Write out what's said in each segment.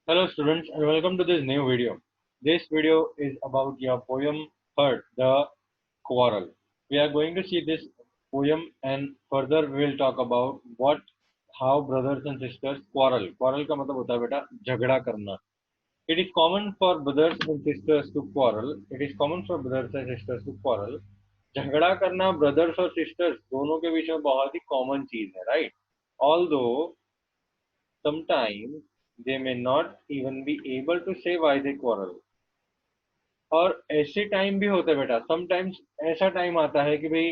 Hello students and welcome to this new video. This video is about your poem Hurt, the Quarrel. We are going to see this poem and further we will talk about how brothers and sisters quarrel. Quarrel का मतलब होता है बेटा झगड़ा करना. It is common for brothers and sisters to quarrel. It is common for brothers and sisters to quarrel. झगड़ा करना brothers और sisters दोनों के बीच में बहुत ही common चीज है, right? Although sometimes they may not even be able to say why they quarrel. और ऐसे टाइम भी होते हैं बेटा, समटाइम्स ऐसा टाइम आता है कि भाई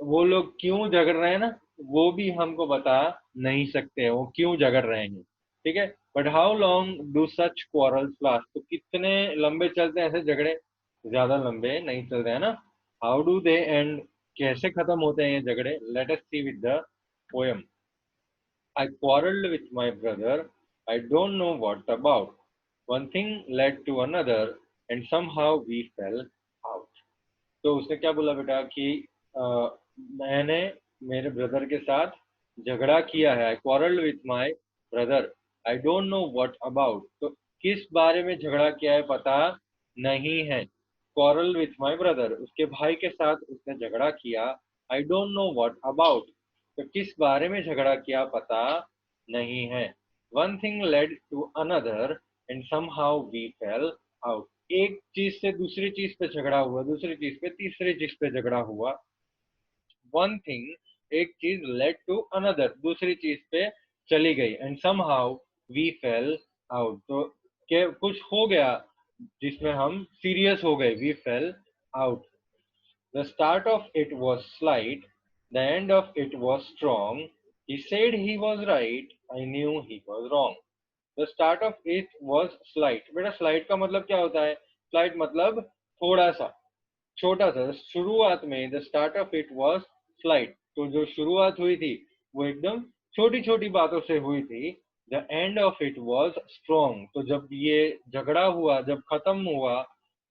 वो लोग क्यों झगड़ रहे हैं ना, वो भी हमको बता नहीं सकते हैं वो क्यों झगड़ रहे हैं, ठीक है। But how long do such quarrels last, तो कितने लंबे चलते हैं ऐसे झगड़े, ज्यादा लंबे नहीं चलते हैं ना। हाउ डू दे एंड, कैसे खत्म होते हैं ये झगड़े, let us see with the poem. I quarreled with my brother. I don't know what about. One thing led to another and somehow we fell out. तो उसने क्या बोला बेटा कि मैंने मेरे ब्रदर के साथ झगड़ा किया है। I quarrelled with my brother, I don't know what about, तो किस बारे में झगड़ा किया है पता नहीं है। क्वारल विथ माय ब्रदर, उसके भाई के साथ उसने झगड़ा किया। I don't know what about, तो किस बारे में झगड़ा किया पता नहीं है। One thing led to another and somehow we fell out, एक चीज से दूसरी चीज पे झगड़ा हुआ, दूसरी चीज पे तीसरी चीज पे झगड़ा हुआ। वन थिंग, एक चीज, लेड टू अनदर, दूसरी चीज पे चली गई, and somehow we fell out, तो कुछ हो गया जिसमें हम सीरियस हो गए, we fell out. The start of it was slight, the end of it was strong. He said he was right, I knew he was wrong. The start of it was slight. बेटा slight का मतलब क्या होता है? Slight मतलब थोड़ा सा, छोटा सा। शुरुआत में the start of it was slight, तो जो शुरुआत हुई थी वो एकदम छोटी छोटी बातों से हुई थी। The end of it was strong, तो जब ये झगड़ा हुआ, जब खत्म हुआ,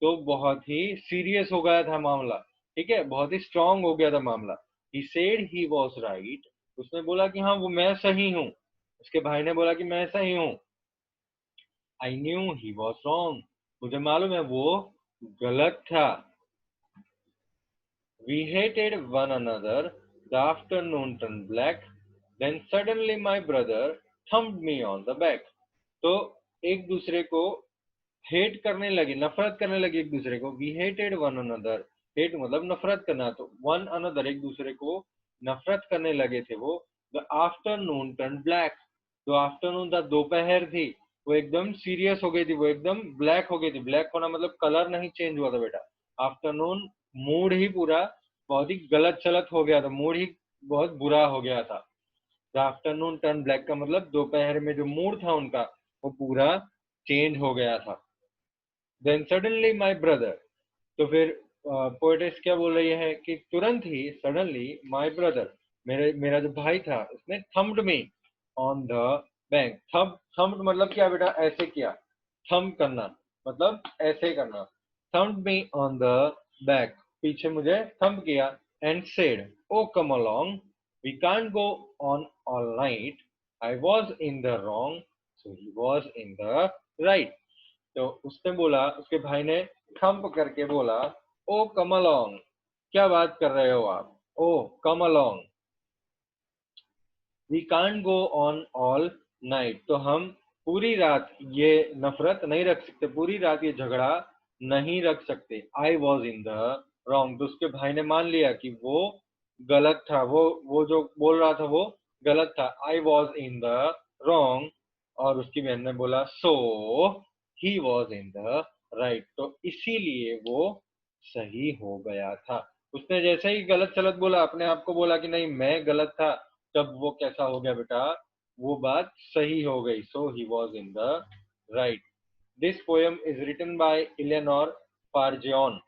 तो बहुत ही सीरियस हो गया था मामला, ठीक है, बहुत ही स्ट्रांग हो गया था मामला। He said he was right, उसने बोला कि हाँ वो मैं सही हूँ, उसके भाई ने बोला कि मैं सही हूँ। I knew he was wrong, मुझे मालूम है वो गलत था। We hated one another. The afternoon turned black. Then suddenly my brother thumped me on the back. तो एक दूसरे को हेट करने लगे, नफरत करने लगे एक दूसरे को। We hated one another, hate मतलब नफरत करना, तो वन अनदर एक दूसरे को नफरत करने लगे थे वो। द आफ्टरनून टर्न ब्लैक, जो आफ्टरनून था, दोपहर थी, वो एकदम सीरियस हो गई थी, वो एकदम ब्लैक हो गई थी। ब्लैक होना मतलब कलर नहीं चेंज हुआ था बेटा, आफ्टरनून मूड ही पूरा बहुत ही गलत चलत हो गया था, मूड ही बहुत बुरा हो गया था। द आफ्टरनून टर्न ब्लैक का मतलब दोपहर में जो मूड था उनका वो पूरा चेंज हो गया था। देन सडनली माई ब्रदर, तो फिर पोएटेस क्या बोल रही है कि तुरंत ही, सडनली माई ब्रदर, मेरा जो भाई था उसने thumbed me on the bank. Thumbed मतलब क्या बेटा, ऐसे किया। थम करना मतलब ऐसे करना। Thumped me on the back, पीछे मुझे थम्ब किया। And said oh come along, we can't go on all night, I was in the wrong, so he was in the right. तो उसने बोला, उसके भाई ने थंप करके बोला, ओ कम अलोंग, क्या बात कर रहे हो आप, oh come along, we can't go on all night, तो हम पूरी रात ये नफरत नहीं रख सकते, पूरी रात ये झगड़ा नहीं रख सकते। आई वॉज इन द रॉन्ग, तो उसके भाई ने मान लिया कि वो गलत था, वो जो बोल रहा था वो गलत था। I was in the wrong, और उसकी बहन ने बोला so he was in the right, तो इसीलिए वो सही हो गया था। उसने जैसे ही गलत सलत बोला, अपने आप को बोला कि नहीं मैं गलत था, तब वो कैसा हो गया बेटा, वो बात सही हो गई। So he was in the right. This poem is written by Eleanor Farjeon.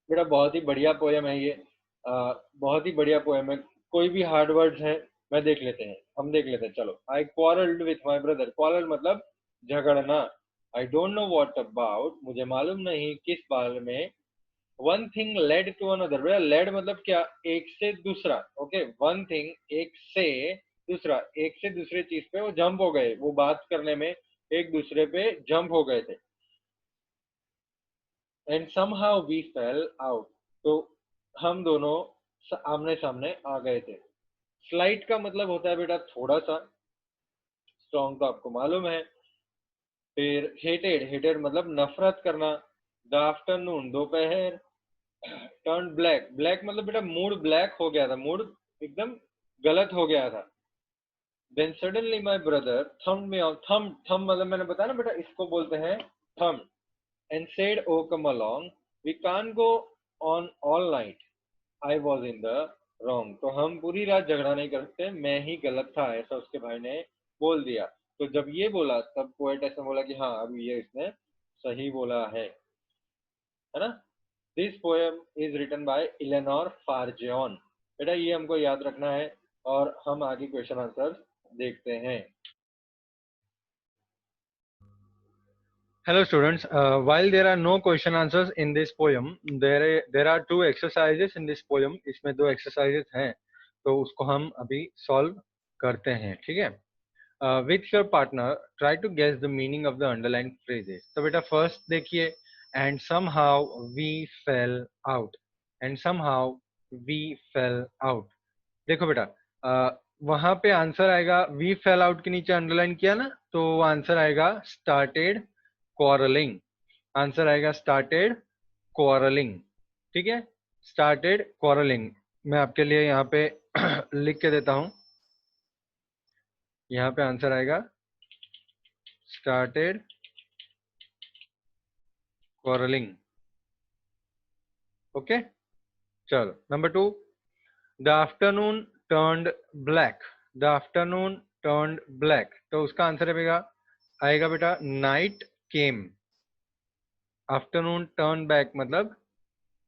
बेटा बहुत ही बढ़िया पोएम है ये, बहुत ही बढ़िया पोएम है। कोई भी हार्ड वर्ड्स हैं मैं देख लेते हैं, हम देख लेते हैं, चलो। I quarrelled with my brother, quarrel मतलब झगड़ना। I don't know what about, मुझे मालूम नहीं किस बारे में। One thing led to another, बेटा लेड मतलब क्या, एक से दूसरा, ओके। वन थिंग एक से दूसरा, एक से दूसरे चीज पे वो जंप हो गए वो बात करने में, एक दूसरे पे जंप हो गए थे। And somehow we fell out, तो हम दोनों आमने सामने आ गए थे। स्लाइट का मतलब होता है बेटा थोड़ा सा, स्ट्रॉन्ग तो आपको मालूम है। फिर हेटेड, हेटेड मतलब नफरत करना। द आफ्टरनून दोपहर। टर्न ब्लैक, ब्लैक मतलब बेटा मूड ब्लैक हो गया था, मूड एकदम गलत हो गया था। Then suddenly my brother thumped me on, thump thump मतलब मैंने बताया ना बेटा इसको बोलते हैं thump, and said oh come along, we can't go on all night, I was in the wrong. तो हम पूरी रात झगड़ा नहीं कर सकते, मैं ही गलत था, ऐसा उसके भाई ने बोल दिया। तो जब ये बोला तब पोएट ऐसा बोला कि हाँ अब ये इसने सही बोला है ना। This poem is written by Eleanor Farjeon. बेटा ये हमको याद रखना है और हम आगे क्वेश्चन आंसर देखते हैं। Hello students, while there are no question answers in this poem, there are two exercises in this poem. इसमें दो exercises हैं, तो उसको हम अभी solve करते हैं, ठीक है। With your partner, try to guess the meaning of the underlined phrases. तो बेटा first देखिए, and somehow we fell out, and somehow we fell out. देखो बेटा, वहां पे आंसर आएगा, वी फेल आउट के नीचे अंडरलाइन किया ना, तो आंसर आएगा स्टार्टेड क्वारलिंग। आंसर आएगा स्टार्टेड क्वारलिंग, ठीक है, स्टार्टेड क्वारलिंग। मैं आपके लिए यहाँ पे लिख के देता हूं, यहाँ पे आंसर आएगा स्टार्टेड क्वारलिंग। ओके, चलो number 2, the afternoon turned black. The afternoon turned black, तो उसका आंसर आएगा बेटा नाइट केम। आफ्टरनून टर्न बैक मतलब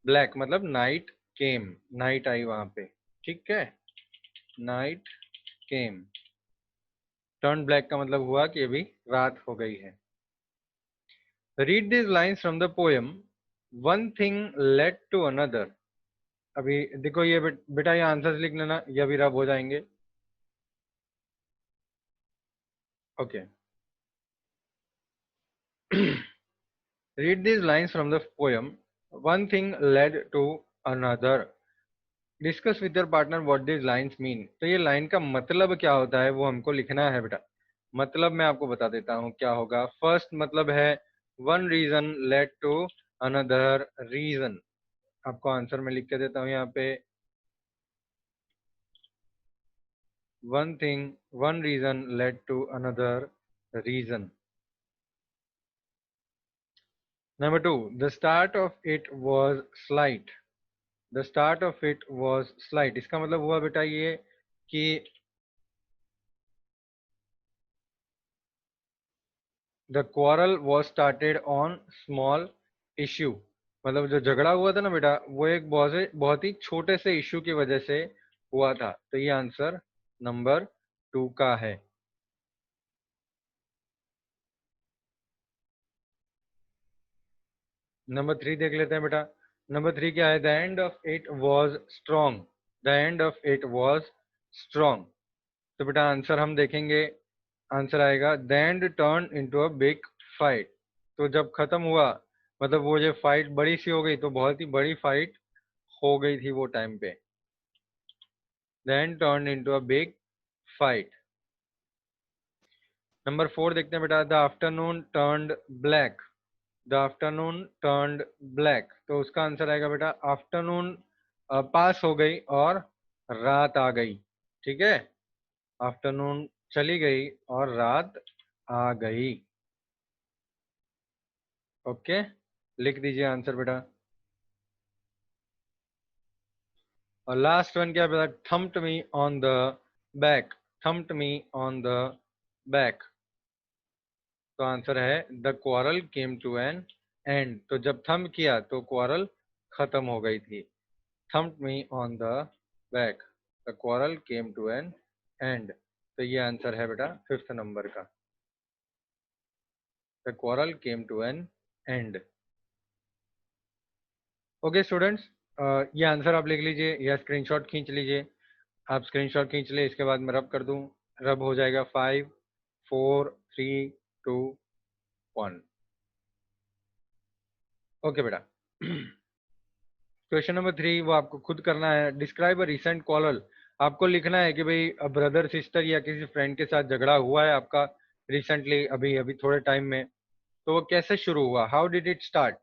ब्लैक मतलब नाइट केम, नाइट आई वहां पे, ठीक है, नाइट केम। टर्न ब्लैक का मतलब हुआ कि अभी रात हो गई है। Read this lines from the poem, one thing led to another. अभी देखो ये बेटा ये आंसर्स लिख लेना, ये अभी रब हो जाएंगे। Okay, read this lines from the poem, one thing led to another, discuss with your partner what this lines mean. तो ये लाइन का मतलब क्या होता है वो हमको लिखना है बेटा। मतलब मैं आपको बता देता हूँ क्या होगा। फर्स्ट मतलब है one reason led to another reason. आपको आंसर में लिख के देता हूँ यहाँ पे, one thing one reason led to another reason. Number 2, the start of it was slight. The start of it was slight, इसका मतलब हुआ बेटा ये कि the quarrel was started on small issue. मतलब जो झगड़ा हुआ था ना बेटा वो एक बहुत ही छोटे से इश्यू की वजह से हुआ था। तो ये आंसर नंबर 2 का है। नंबर 3 देख लेते हैं बेटा। नंबर 3 क्या है, the end of it was strong. The end of it was strong, तो बेटा आंसर हम देखेंगे, आंसर आएगा the end turn into a big fight. तो जब खत्म हुआ मतलब वो जो फाइट बड़ी सी हो गई, तो बहुत ही बड़ी फाइट हो गई थी वो टाइम पे। then turned into a big fight. Number 4 देखते हैं बेटा, the afternoon turned black. The afternoon turned black, तो उसका आंसर आएगा बेटा आफ्टरनून पास हो गई और रात आ गई, ठीक है, आफ्टरनून चली गई और रात आ गई। ओके, लिख दीजिए आंसर बेटा। और लास्ट वन क्या बेटा, thumped me on the back. Thumped me on the back, तो आंसर है the quarrel came to an end. तो जब थम किया तो क्वारल खत्म हो गई थी। Thumped me on the back, the quarrel came to an end. तो ये आंसर है बेटा 5th नंबर का, the quarrel came to an end. Okay students, ये आंसर आप लिख लीजिए या स्क्रीनशॉट खींच लीजिए। आप स्क्रीनशॉट खींच ले, इसके बाद मैं रब कर दूं, रब हो जाएगा 5 4 3 2 1। ओके बेटा। क्वेश्चन नंबर 3 वो आपको खुद करना है। Describe a recent quarrel. आपको लिखना है कि भाई ब्रदर सिस्टर या किसी फ्रेंड के साथ झगड़ा हुआ है आपका रिसेंटली, अभी अभी थोड़े टाइम में, तो वो कैसे शुरू हुआ, हाउ डिड इट स्टार्ट,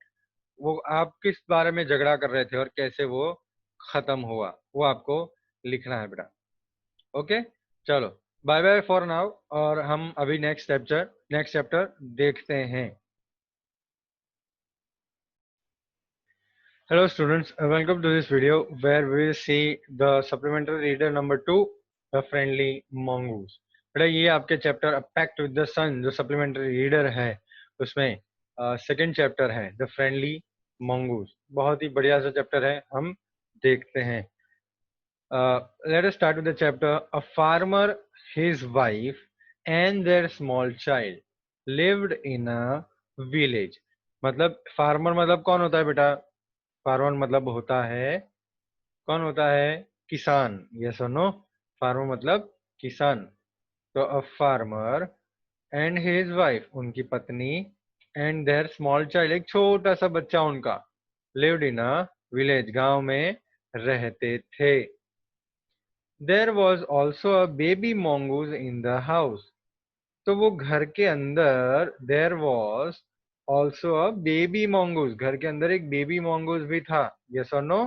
वो आप किस बारे में झगड़ा कर रहे थे और कैसे वो खत्म हुआ, वो आपको लिखना है बेटा। ओके, चलो बाय बाय फॉर नाउ, और हम अभी नेक्स्ट चैप्टर देखते हैं। Hello students, welcome to this video where we will see the supplementary reader number 2, the friendly mongoose। बेटा ये आपके chapter a pact with the sun जो सप्लीमेंट्री रीडर है उसमें सेकंड चैप्टर है द फ्रेंडली mongoose। बहुत ही बढ़िया सा चैप्टर है, हम देखते हैं। Let us start with the chapter। A farmer, his wife and their small child lived in a village। मतलब फार्मर मतलब कौन होता है बेटा? फार्मर मतलब होता है, कौन होता है? किसान। यस और नो? फार्मर मतलब किसान। तो a farmer and his wife, उनकी पत्नी, एंड देयर स्मॉल चाइल्ड, एक छोटा सा बच्चा उनका, लिव्ड इन अ विलेज, गांव में रहते थे। There was also a baby mongoose in the house. तो वो घर के अंदर, there was also a baby mongoose, घर के अंदर एक बेबी mongoose भी था। यस और नो?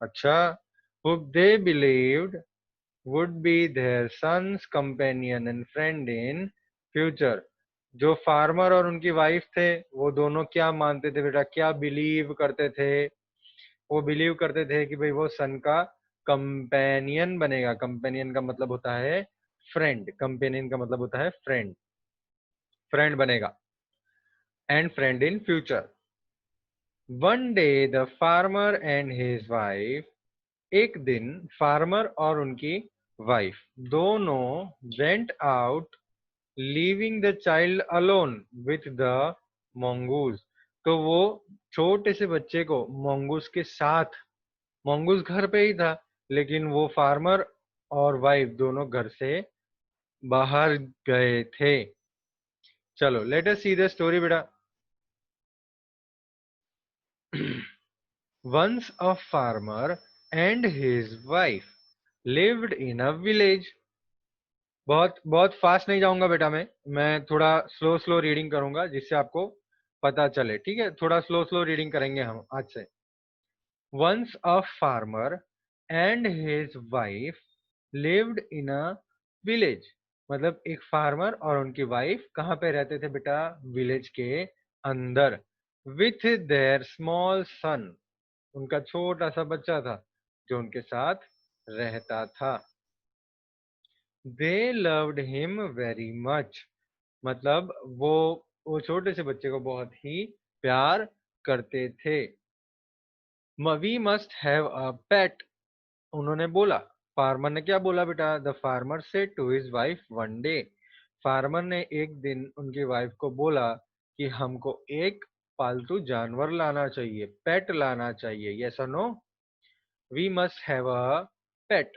अच्छा। who they believed would be their son's companion and friend in future। जो फार्मर और उनकी वाइफ थे वो दोनों क्या मानते थे बेटा, क्या बिलीव करते थे? वो बिलीव करते थे कि भाई वो सन का कंपेनियन बनेगा। कंपेनियन का मतलब होता है फ्रेंड, कंपेनियन का मतलब होता है फ्रेंड, फ्रेंड बनेगा, and friend in future. One day the farmer and his wife, एक दिन फार्मर और उनकी वाइफ दोनों went out, leaving the child alone with the mongoose। तो वो छोटे से बच्चे को mongoose के साथ, mongoose घर पे ही था लेकिन वो फार्मर और वाइफ दोनों घर से बाहर गए थे। चलो late us see the story बेटा। Once a farmer and his wife lived in a village। बहुत बहुत फास्ट नहीं जाऊंगा बेटा, मैं थोड़ा स्लो स्लो रीडिंग करूंगा जिससे आपको पता चले, ठीक है? थोड़ा स्लो स्लो रीडिंग करेंगे हम आज से। Once a farmer and his wife lived in a village। मतलब एक फार्मर और उनकी वाइफ कहाँ पे रहते थे बेटा? विलेज के अंदर। With their small son, उनका छोटा सा बच्चा था जो उनके साथ रहता था। They loved him very much। मतलब वो छोटे से बच्चे को बहुत ही प्यार करते थे। We must have a pet। उन्होंने बोला, फार्मर ने क्या बोला बेटा? The farmer said to his wife one day. Farmer ने एक दिन उनकी वाइफ को बोला कि हमको एक पालतू जानवर लाना चाहिए, पेट लाना चाहिए। यस और no? We must have a pet.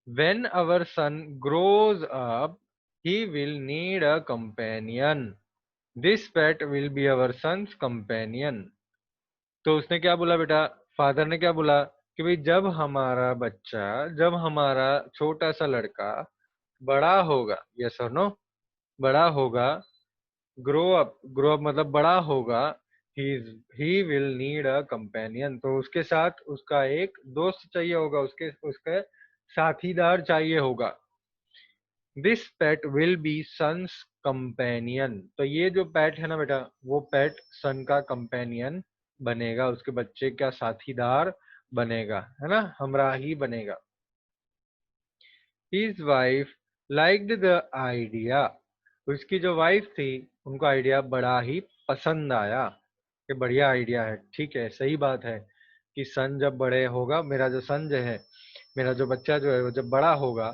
When our son grows up, he will need a companion। This pet will be our son's companion। तो उसने क्या बोला बेटा? फादर ने क्या बोला कि भाई जब हमारा बच्चा, जब हमारा छोटा सा लड़का बड़ा होगा, यस और नो? बड़ा होगा, ग्रो अप मतलब बड़ा होगा, he will need a companion. तो उसके साथ उसका एक दोस्त चाहिए होगा, उसके साथीदार चाहिए होगा। This pet will be son's companion. तो ये जो पेट है ना बेटा, वो पेट सन का कंपेनियन बनेगा, उसके बच्चे का साथीदार बनेगा, है ना, हमराही बनेगा। His wife liked the idea. उसकी जो वाइफ थी उनको आइडिया बड़ा ही पसंद आया, कि बढ़िया आइडिया है, ठीक है, सही बात है कि सन जब बड़े होगा, मेरा जो सन जो है, मेरा जो बच्चा जो है वो जब बड़ा होगा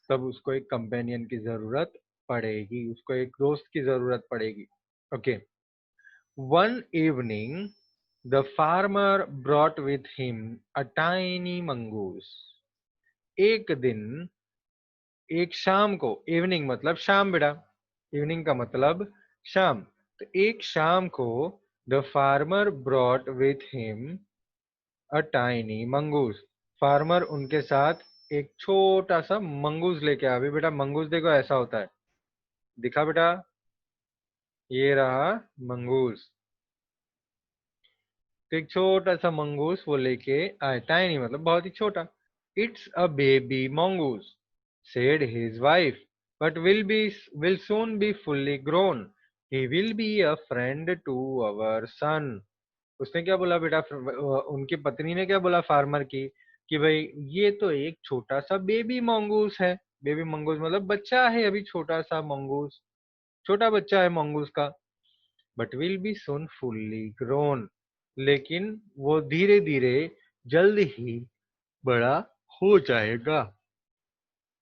तब उसको एक कंपेनियन की जरूरत पड़ेगी, उसको एक दोस्त की जरूरत पड़ेगी। Okay. One evening the farmer brought with him a tiny mongoose. एक दिन, एक शाम को, इवनिंग मतलब शाम बेटा, इवनिंग का मतलब शाम। तो एक शाम को the farmer brought with him a tiny mongoose. Farmer उनके साथ एक छोटा सा मंगूस लेके आया। अभी बेटा मंगूस देखो ऐसा होता है, दिखा बेटा, ये रहा मंगूस। तो एक छोटा सा मंगूस वो लेके आए, टाइनी मतलब बहुत ही छोटा। It's a baby mongoose, said his wife, but will soon be fully grown. He will be a friend to our son. उसने क्या बोला बेटा, उनकी पत्नी ने क्या बोला फार्मर की, कि भाई ये तो एक छोटा सा बेबी मंगूस है। बेबी मंगूस मतलब बच्चा है अभी, छोटा सा मंगूस, छोटा बच्चा है मंगूस का। But will be soon fully grown, लेकिन वो धीरे धीरे जल्द ही बड़ा हो जाएगा।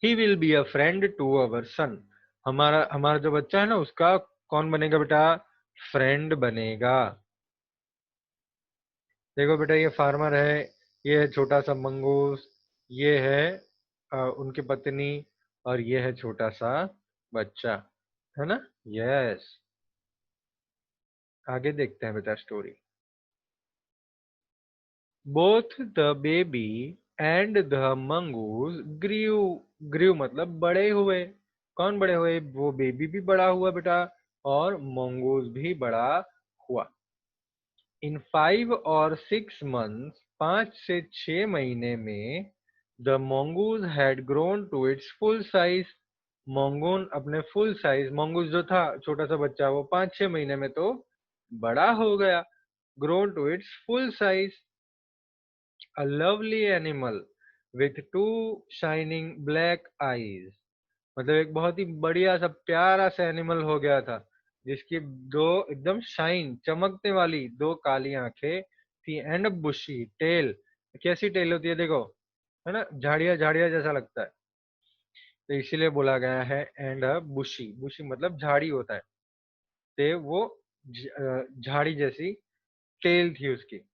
He will be a friend to our son, हमारा हमारा जो बच्चा है ना उसका कौन बनेगा बेटा, फ्रेंड बनेगा। देखो बेटा ये फार्मर है, ये है छोटा सा मंगूस, ये है उनकी पत्नी, और ये है छोटा सा बच्चा, है ना। यस, आगे देखते हैं बेटा story. Both the baby and the mongoose grew, grew मतलब बड़े हुए। कौन बड़े हुए, वो बेबी भी बड़ा हुआ बेटा, और मंगूस भी बड़ा हुआ। इन 5 or 6 months, 5 से 6 महीने में, the mongoose had grown to its full size, मोंगून अपने फुल साइज, mongoose जो था छोटा सा बच्चा वो 5-6 महीने में तो बड़ा हो गया। grown to its full size, a lovely animal with two shining black eyes, मतलब एक बहुत ही बढ़िया सा प्यारा सा एनिमल हो गया था, जिसकी दो एकदम शाइन चमकने वाली दो काली आंखें थी, एंड बुशी टेल। कैसी टेल होती है देखो, है ना, झाड़िया झाड़िया जैसा लगता है, तो इसीलिए बोला गया है एंड बुशी। बुशी मतलब झाड़ी होता है, तो वो झाड़ी जैसी टेल थी उसकी।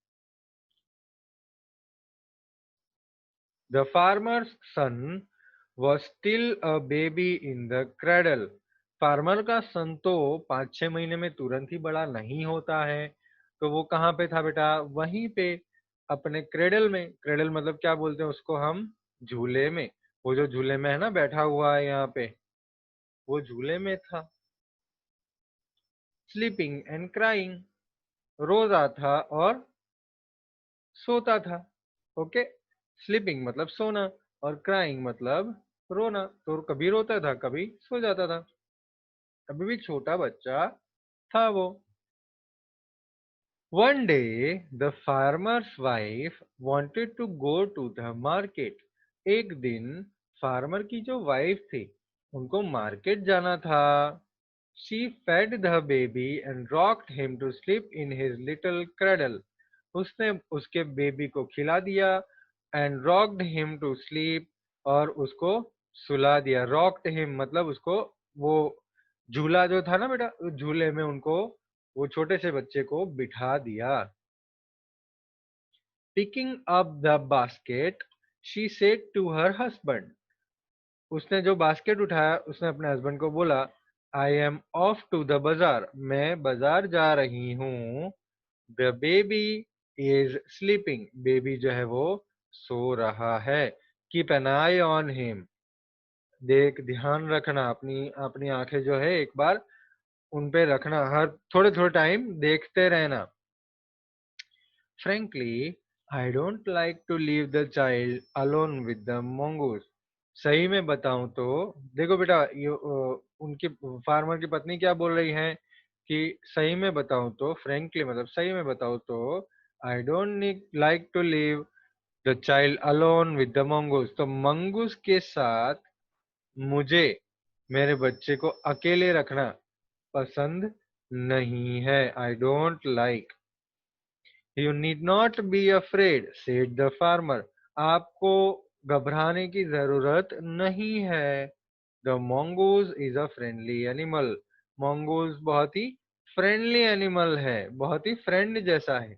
The farmer's son was still a baby in the cradle. Farmer का सन तो 5-6 महीने में तुरंत ही बड़ा नहीं होता है, तो वो कहाँ पे था बेटा, वहीं पे अपने क्रेडल में। क्रेडल मतलब क्या बोलते हैं उसको हम, झूले में। वो जो झूले में है ना बैठा हुआ है यहाँ पे, वो झूले में था। स्लीपिंग एंड क्राइंग, रो रहा था और सोता था। ओके, स्लीपिंग मतलब सोना, और क्राइंग मतलब रोना, तो कभी रोता था कभी सो जाता था, अभी भी छोटा बच्चा था वो। One day, the farmer's wife wanted to go to the market. एक दिन फार्मर की जो वाइफ थी उनको मार्केट जाना था। She fed the baby and rocked him to sleep in his little cradle. उसने उसके बेबी को खिला दिया, and rocked him to sleep, और उसको सुला दिया। rocked him मतलब उसको, वो झूला जो था ना बेटा, उस झूले में उनको, वो छोटे से बच्चे को बिठा दिया। Picking up the basket, she said to her husband, उसने जो बास्केट उठाया उसने अपने हस्बैंड को बोला, I am off to the bazaar, मैं बाजार जा रही हूँ। The baby is sleeping, baby जो है वो सो रहा है। Keep an eye on him, देख ध्यान रखना, अपनी अपनी आंखें जो है एक बार उन पे रखना, हर थोड़े थोड़े टाइम देखते रहना। Frankly, I don't like to leave the child alone with the mongoose. सही में बताऊं तो, देखो बेटा ये उनकी फार्मर की पत्नी क्या बोल रही है, कि सही में बताऊं तो, फ्रेंकली मतलब सही में बताऊं तो, I don't like to leave the child alone with the mongoose, तो मंगूस के साथ मुझे मेरे बच्चे को अकेले रखना पसंद नहीं है। आई don't like. You need not be afraid, said the farmer. आपको घबराने की जरूरत नहीं है। The mongoose is a friendly animal. Mongoose बहुत ही फ्रेंडली एनिमल है, बहुत ही फ्रेंड जैसा है।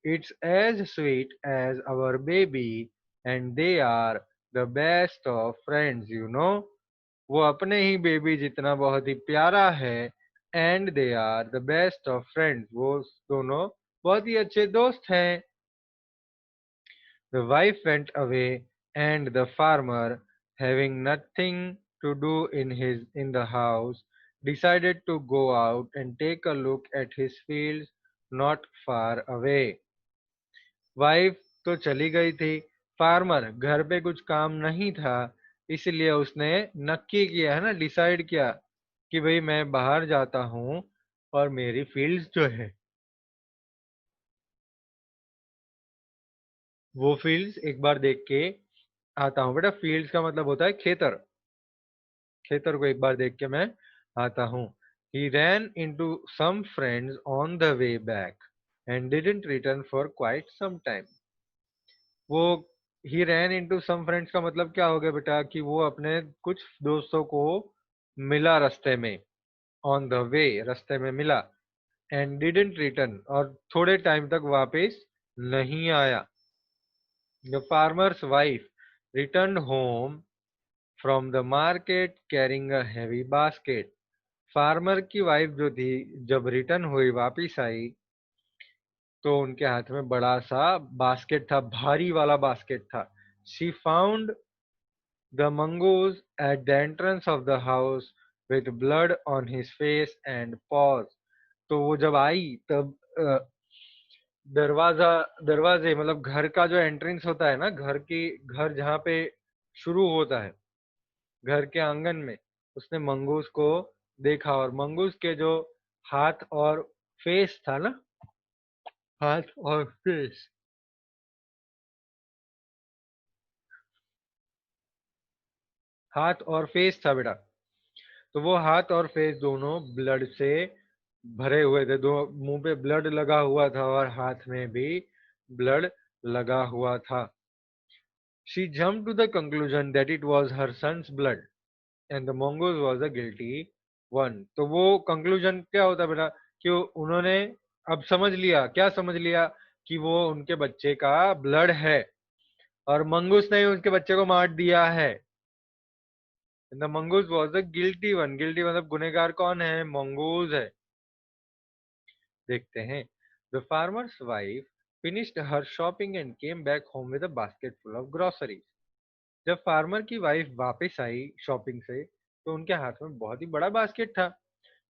It's as sweet as our baby, and they are the best of friends, you know. वो अपने ही बेबी जितना बहुत ही प्यारा है। And they are the best of friends, वो दोनों बहुत ही अच्छे दोस्त हैं। The wife went away, and the farmer, having nothing to do in the house, decided to go out and take a look at his fields not far away. Wife तो चली गई थी, फार्मर घर पे कुछ काम नहीं था, इसलिए उसने नक्की किया है ना, डिसाइड किया कि भाई मैं बाहर जाता हूँ और मेरी फील्ड्स जो है वो फील्ड्स एक बार देख के आता हूँ। बेटा फील्ड्स का मतलब होता है खेतर, खेतर को एक बार देख के मैं आता हूँ। He ran into some friends on the way back and didn't return for quite some time. वो he ran into some friends का मतलब क्या हो गया बेटा कि वो अपने कुछ दोस्तों को मिला रास्ते में, on the way रास्ते में मिला, and didn't return और थोड़े टाइम तक वापस नहीं आया। The farmer's wife returned home from the market carrying a heavy basket. Farmer की वाइफ जो थी जब रिटर्न हुई वापिस आई तो उनके हाथ में बड़ा सा बास्केट था, भारी वाला बास्केट था। She found the mongoose at the entrance of the house with blood on his face and pause. तो वो जब आई तब दरवाजा दरवाजे मतलब घर का जो एंट्रेंस होता है ना, घर जहाँ पे शुरू होता है घर के आंगन में, उसने मंगूस को देखा और मंगूस के जो हाथ और फेस था ना, हाथ और फेस हाथ और फेस था बेटा। तो वो हाथ और फेस दोनों ब्लड से भरे हुए थे, दो मुंह पे ब्लड लगा हुआ था और हाथ में भी ब्लड लगा हुआ था। She jumped to the conclusion that it was her son's blood and the mongoose was the guilty one. तो वो कंक्लूजन क्या होता है बेटा कि उन्होंने अब समझ लिया, क्या समझ लिया कि वो उनके बच्चे का ब्लड है और मंगूस ने उनके बच्चे को मार दिया है। The mongoose was the guilty one, guilty मतलब गुनहगार कौन है, मंगूस है। देखते हैं। The farmer's wife finished her shopping and came back home with a basket full of groceries. जब फार्मर की वाइफ वापस आई शॉपिंग से तो उनके हाथ में बहुत ही बड़ा बास्केट था।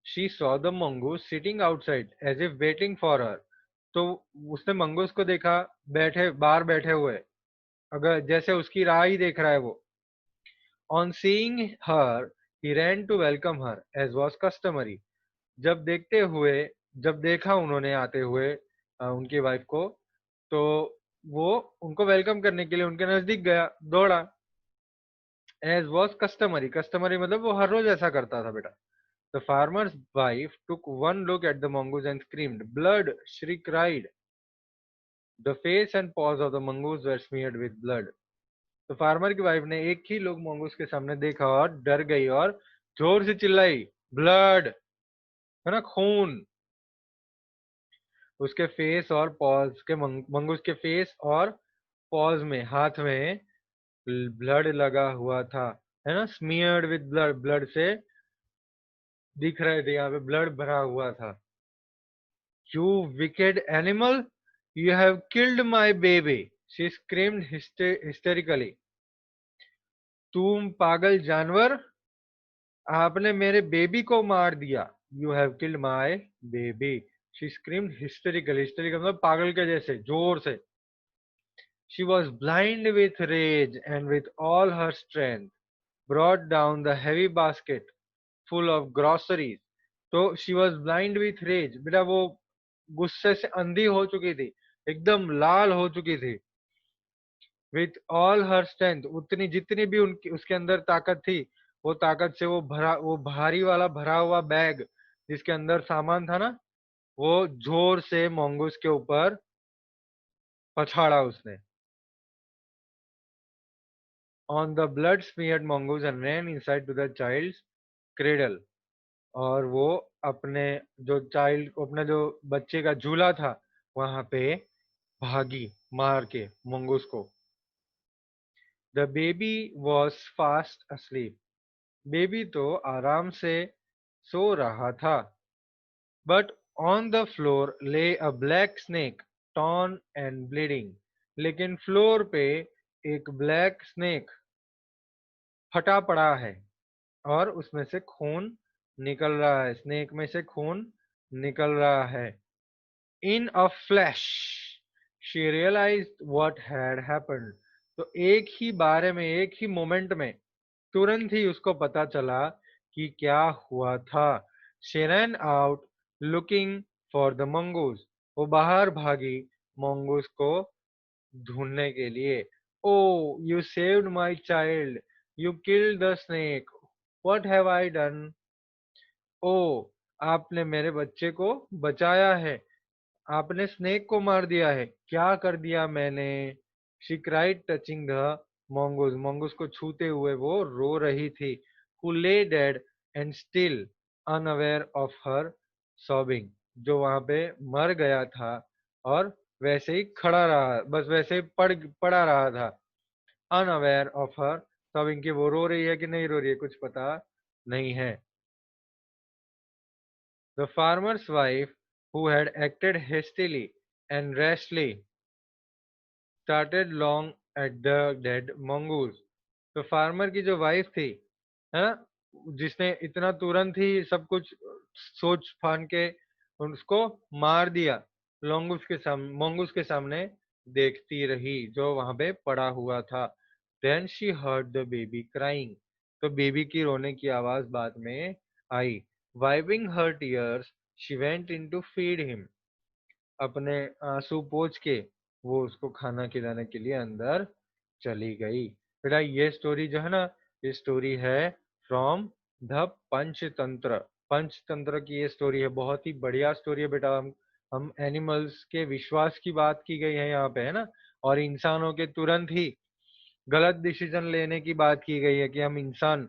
She saw the mongoose sitting outside as if waiting for her. तो उसने मंगूस को देखा बैठे बाहर बैठे हुए, अगर जैसे उसकी राह ही देख रहा है वो। On seeing her he ran to welcome her as was customary. जब देखते हुए जब देखा उन्होंने आते हुए उनकी वाइफ को, तो वो उनको वेलकम करने के लिए उनके नजदीक गया, दौड़ा। एज वॉज कस्टमरी, कस्टमरी मतलब वो हर रोज ऐसा करता था बेटा। The farmer's wife took one look at the mongoose and screamed blood, she cried. The face and paws of the mongoose were smeared with blood. तो फार्मर की वाइफ ने एक ही लोग mongoose के सामने देखा और डर गई और जोर से चिल्लाई, ब्लड है ना, खून। उसके फेस और पॉज के मंगूस के फेस और पॉज में हाथ में ब्लड लगा हुआ था, है ना, स्मियर्ड विद ब्लड, ब्लड से दिख रहे थे, यहाँ पे ब्लड भरा हुआ था। You wicked animal, you have killed my baby, she screamed hysterically. तुम पागल जानवर, आपने मेरे बेबी को मार दिया। You have killed my baby, she screamed hysterically, hysterical मतलब पागल के जैसे जोर से। She was blind with rage and with all her strength brought down the heavy basket full of groceries. तो she was blind with rage, बेटा वो गुस्से से अंधी हो चुकी थी, एकदम लाल हो चुकी थी। विथ ऑल हर स्ट्रेंथ, उतनी जितनी भी उनकी उसके अंदर ताकत थी, वो ताकत से वो भारी वाला भरा हुआ बैग जिसके अंदर सामान था ना, वो जोर से mongoose के ऊपर पछाड़ा उसने। On the blood smeared mongoose and ran inside to the child's cradle. और वो अपने अपना जो बच्चे का झूला था वहां पे भागी मार के मंगूस को। The baby was fast asleep. Baby तो आराम से सो रहा था। But on the floor lay a black snake, torn and bleeding. लेकिन फ्लोर पे एक ब्लैक स्नेक फटा पड़ा है और उसमें से खून निकल रहा है। स्नेक में से खून निकल रहा है। In a flash, she realized what had happened. तो एक ही बारे में, एक ही मोमेंट में तुरंत ही उसको पता चला कि क्या हुआ था। She ran out looking for the mongoose. वो बाहर भागी mongoose को ढूंढने के लिए। Oh, you saved my child. You killed the snake. What have I done? Oh, आपने मेरे बच्चे को बचाया है। आपने स्नेक को मार दिया है। क्या कर दिया मैंने? She cried touching the mongoose. mongoose को छूते हुए वो रो रही थी। Who lay dead and still unaware of her sobbing. जो वहां पे मर गया था और वैसे ही खड़ा रहा, बस वैसे ही पड़ा रहा था। Unaware of her sobbing, कि वो रो रही है कि नहीं रो रही है कुछ पता नहीं है। The farmer's wife, who had acted hastily and rashly, started long at the dead mongoose. तो फार्मर की जो वाइफ थी, है ना, जिसने इतना तुरंत ही सब कुछ सोच फान के उसको मार दिया, मंगूस के सामने देखती रही जो वहां पे पड़ा हुआ था। Then she heard the baby crying. तो बेबी की रोने की आवाज बाद में आई। Wiping her tears, she went in to feed him. अपने आंसू पोंछ के वो उसको खाना खिलाने के लिए अंदर चली गई। बेटा ये स्टोरी जो है ना, ये स्टोरी है फ्रॉम द पंचतंत्र। पंचतंत्र की ये स्टोरी है, बहुत ही बढ़िया स्टोरी है बेटा। हम एनिमल्स के विश्वास की बात की गई है यहाँ पे, है ना, और इंसानों के तुरंत ही गलत डिसीजन लेने की बात की गई है कि हम इंसान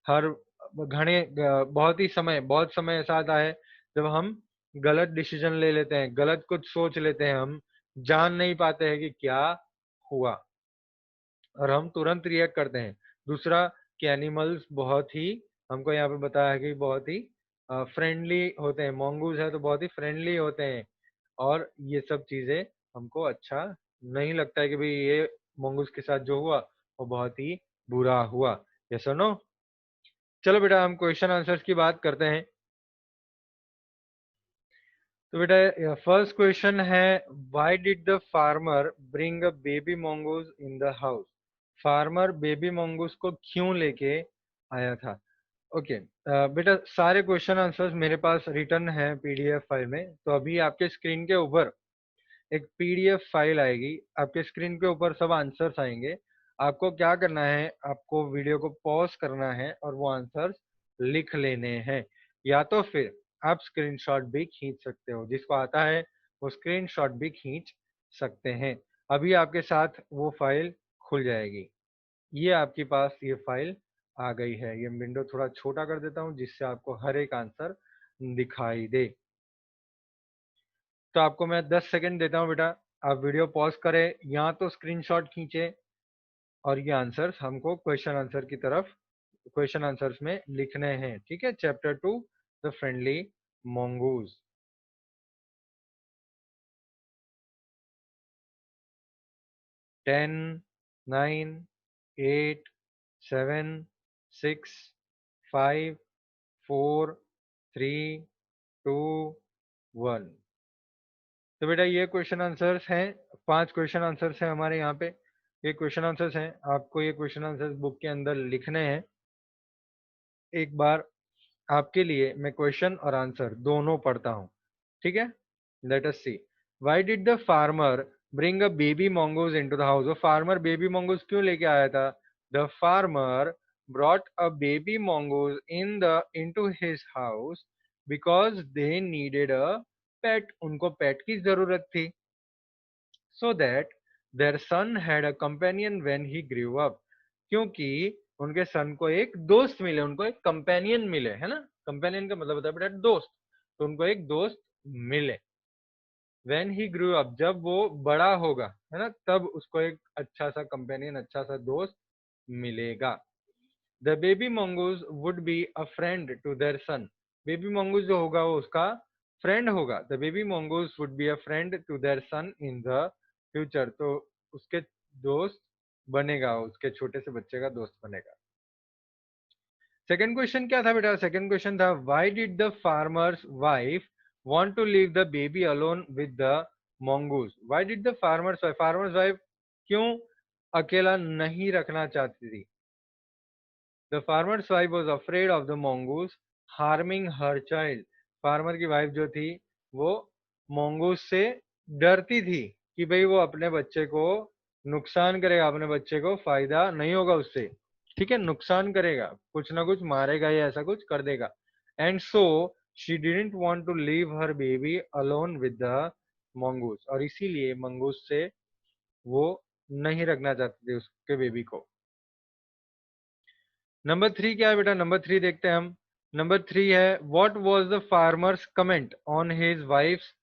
हर बहुत समय ऐसा आता है जब हम गलत डिसीजन ले लेते हैं, गलत कुछ सोच लेते हैं, हम जान नहीं पाते हैं कि क्या हुआ और हम तुरंत रिएक्ट करते हैं। दूसरा कि एनिमल्स बहुत ही, हमको यहाँ पे बताया है कि बहुत ही फ्रेंडली होते हैं। मोंगूज है तो बहुत ही फ्रेंडली होते हैं और ये सब चीजें हमको अच्छा नहीं लगता है कि भाई ये मोंगूज के साथ जो हुआ वो बहुत ही बुरा हुआ। ये सुनो, चलो बेटा हम क्वेश्चन आंसर्स की बात करते हैं। तो बेटा फर्स्ट क्वेश्चन है, why did the farmer bring a baby mongoose in the house? Farmer baby mongoose को क्यों लेके आया था? ओके बेटा सारे क्वेश्चन आंसर्स मेरे पास रिटर्न है पीडीएफ फाइल में। तो अभी आपके स्क्रीन के ऊपर एक पीडीएफ फाइल आएगी, आपके स्क्रीन के ऊपर सब आंसर्स आएंगे। आपको क्या करना है, आपको वीडियो को पॉज करना है और वो आंसर्स लिख लेने हैं, या तो फिर आप स्क्रीनशॉट भी खींच सकते हो। जिसको आता है वो स्क्रीनशॉट भी खींच सकते हैं। अभी आपके साथ वो फाइल खुल जाएगी। ये आपके पास ये फाइल आ गई है। ये विंडो थोड़ा छोटा कर देता हूँ जिससे आपको हर एक आंसर दिखाई दे। तो आपको मैं 10 सेकंड देता हूँ बेटा, आप वीडियो पॉज करें या तो स्क्रीनशॉट खींचे और ये आंसर्स हमको क्वेश्चन आंसर की तरफ, क्वेश्चन आंसर्स में लिखने हैं। ठीक है, चैप्टर 2 द फ्रेंडली मोंगूज। 10, 9, 8, 7, 6, 5, 4, 3, 2, 1। तो बेटा ये क्वेश्चन आंसर्स हैं, 5 क्वेश्चन आंसर्स हैं हमारे यहाँ पे। ये क्वेश्चन आंसर्स हैं, आपको ये क्वेश्चन आंसर्स बुक के अंदर लिखने हैं। एक बार आपके लिए मैं क्वेश्चन और आंसर दोनों पढ़ता हूँ, ठीक है। Let us see, why did the farmer bring a baby mongoose into the house? वो फार्मर बेबी मंगूज क्यों लेके आया था? The farmer brought a baby mongoose into his house because they needed a pet. उनको pet की जरूरत थी। so that their son had a companion when he grew up। क्योंकि उनके सन को एक दोस्त मिले, उनको एक कंपेनियन मिले, है ना। कंपेनियन का मतलब होता है बेटा दोस्त, तो उनको एक दोस्त मिले। when he grew up, जब वो बड़ा होगा, है ना, तब उसको एक अच्छा सा कंपेनियन, अच्छा सा दोस्त मिलेगा। The baby mongoose would be a friend to their son. Baby mongoose जो होगा वो उसका फ्रेंड होगा। The baby mongoose would be a friend to their son in the future. तो उसके दोस्त बनेगा, उसके छोटे से बच्चे का दोस्त बनेगा। सेकंड क्वेश्चन क्या था बेटा? सेकंड क्वेश्चन था why did the farmer's wife want to leave the baby alone with the mongoose. Why did the farmer's wife क्यों अकेला नहीं रखना चाहती थी? The farmer's wife was afraid of the mongoose harming her child. Farmer की wife जो थी वो मंगूज से डरती थी कि भाई वो अपने बच्चे को नुकसान करेगा, अपने बच्चे को फायदा नहीं होगा उससे, ठीक है, नुकसान करेगा, कुछ ना कुछ मारेगा या ऐसा कुछ कर देगा। And so she didn't want to leave her baby alone with the mongoose, और इसीलिए मंगूज से वो नहीं रखना चाहते थे उसके बेबी को। नंबर 3 क्या है बेटा? नंबर 3 देखते हैं हम। नंबर 3 है what was the farmer's comment on his wife's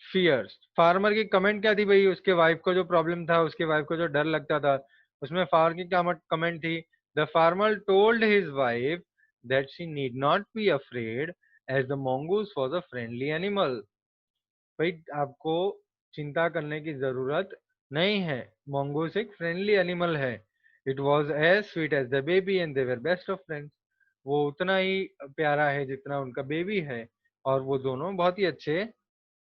fears. Farmer की कमेंट क्या थी भाई? उसके वाइफ को जो प्रॉब्लम था, उसके वाइफ को जो डर लगता था, उसमें फार्मर की क्या कमेंट थी? The farmer told his wife that she need not be afraid as the mongoose was a friendly animal। भाई आपको चिंता करने की जरूरत नहीं है, mongoose एक फ्रेंडली एनिमल है। It was as sweet as the baby and they were best of friends. वो उतना ही प्यारा है जितना उनका बेबी है, और वो दोनों बहुत ही अच्छे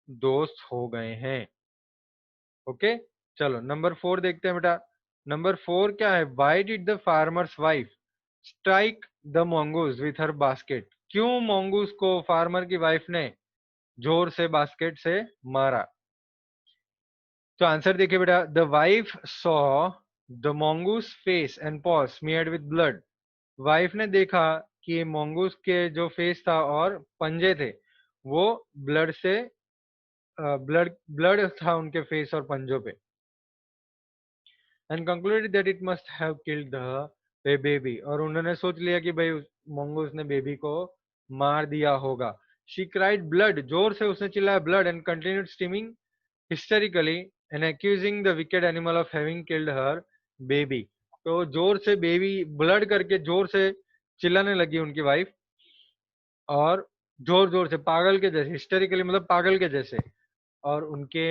दोस्त हो गए हैं। ओके, चलो नंबर 4 देखते हैं बेटा। नंबर 4 क्या है? Why did the farmer's wife strike the mongoose with her basket. क्यों mongoose को फार्मर की वाइफ ने जोर से बास्केट से मारा? तो आंसर देखिए बेटा। The wife saw the mongoose face and paw smeared with blood। Wife ने देखा कि mongoose के जो फेस था और पंजे थे वो ब्लड से ब्लड ब्लड था उनके फेस और पंजों पे। And concluded that it must have killed the baby, और उन्होंने सोच लिया कि भाई mongoose ने बेबी को मार दिया होगा। शी क्राइड ब्लड, जोर से उसने चिल्लाया blood, and continued steaming hysterically and accusing the wicked animal of having killed her baby। तो जोर से बेबी ब्लड करके जोर से चिल्लाने लगी उनकी वाइफ, और जोर जोर से पागल के जैसे, हिस्टेरिकली मतलब पागल के जैसे। और उनके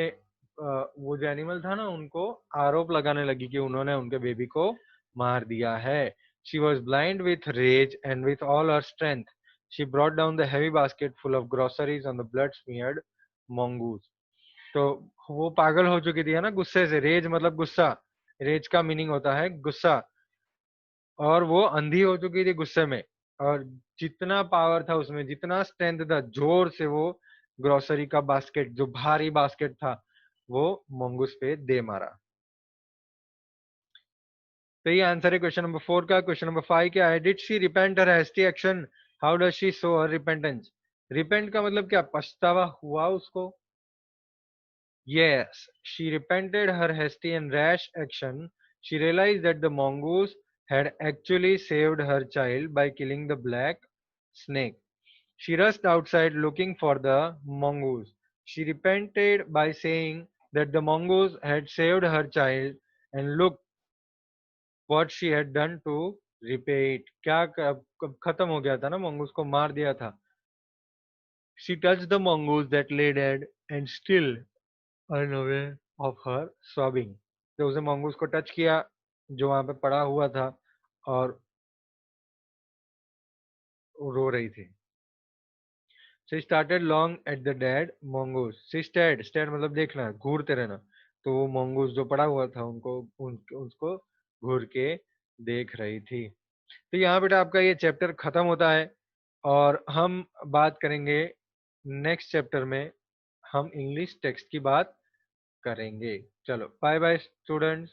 वो जो एनिमल था ना उनको आरोप लगाने लगी कि उन्होंने उनके बेबी को मार दिया है। She was blind with rage and with all her strength she brought down the heavy basket full of groceries on the blood smeared mongoose। तो वो पागल हो चुकी थी है ना, गुस्से से। रेज मतलब गुस्सा, रेज का मीनिंग होता है गुस्सा, और वो अंधी हो चुकी थी गुस्से में। और जितना पावर था उसमें, जितना स्ट्रेंथ था, जोर से वो ग्रोसरी का बास्केट, जो भारी बास्केट था, वो mongoose पे दे मारा। तो ये आंसर है क्वेश्चन नंबर 4 का। क्वेश्चन नंबर 5 क्या है? Did she repent her hasty action, how does she show her repentance. Repent का मतलब क्या? पछतावा हुआ उसको। Yes, she repented her hasty and rash action. She realized that the mongoose had actually saved her child by killing the black snake. She rushed outside looking for the mongoose. She repented by saying that the mongoose had saved her child, and look what she had done to repay it. क्या खत्म हो गया था ना, mongoose को मार दिया था। She touched the mongoose that lay dead and still unaware of her sobbing। तो उसने mongoose को टच किया जो वहां पे पड़ा हुआ था, और वो रो रही थी। She started long at the dead mongoose। She stared, stared मतलब देखना, घूरते रहना। तो वो mongoose जो पड़ा हुआ था उसको घूर के देख रही थी। तो यहाँ बेटा आपका ये चैप्टर खत्म होता है, और हम बात करेंगे नेक्स्ट चैप्टर में, हम इंग्लिश टेक्स्ट की बात करेंगे। चलो बाय बाय स्टूडेंट्स।